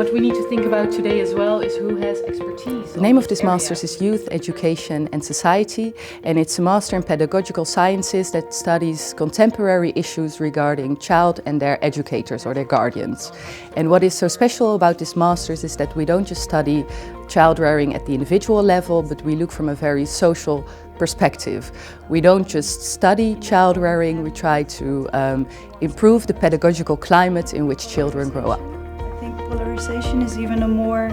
What we need to think about today as well is who has expertise. The name of this master's is Youth, Education and Society, and it's a master in pedagogical sciences that studies contemporary issues regarding child and their educators or their guardians. And what is so special about this master's is that we don't just study child rearing at the individual level, but we look from a very social perspective. We don't just study child rearing, we try to improve the pedagogical climate in which children grow up. I think polarization is even a more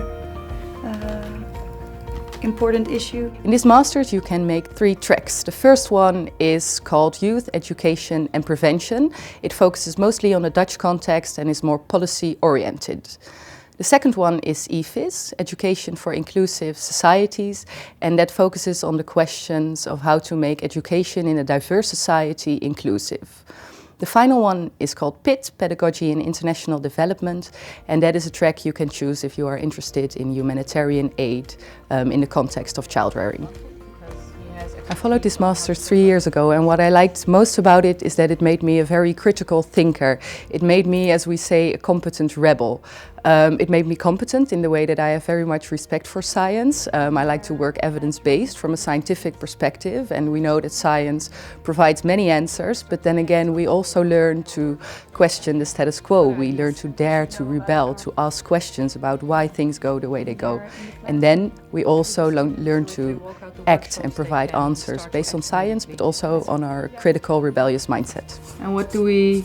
important issue. In this master's you can make 3 tracks. The first one is called Youth, Education and Prevention. It focuses mostly on the Dutch context and is more policy oriented. The second one is EFIS, Education for Inclusive Societies, and that focuses on the questions of how to make education in a diverse society inclusive. The final one is called PIT, Pedagogy and International Development, and that is a track you can choose if you are interested in humanitarian aid in the context of child rearing. I followed this master's 3 years ago, and what I liked most about it is that it made me a very critical thinker. It made me, as we say, a competent rebel. It made me competent in the way that I have very much respect for science. I like to work evidence-based from a scientific perspective, and we know that science provides many answers, but then again we also learn to question the status quo. We learn to dare to rebel, to ask questions about why things go the way they go. And then we also learn to act and provide answers based on science, but also on our critical, rebellious mindset. And what do we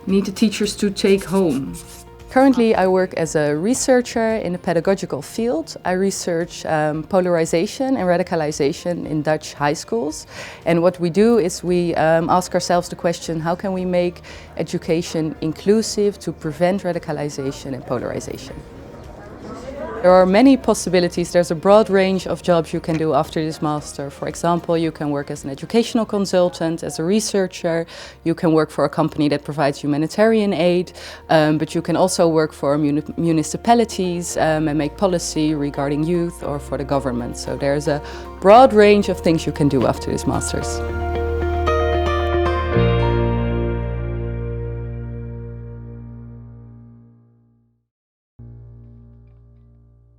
need the teachers to take home? Currently I work as a researcher in the pedagogical field. I research polarization and radicalization in Dutch high schools. And what we do is we ask ourselves the question, how can we make education inclusive to prevent radicalization and polarization? There are many possibilities. There's a broad range of jobs you can do after this master. For example, you can work as an educational consultant, as a researcher. You can work for a company that provides humanitarian aid, but you can also work for municipalities and make policy regarding youth or for the government. So there's a broad range of things you can do after this master's.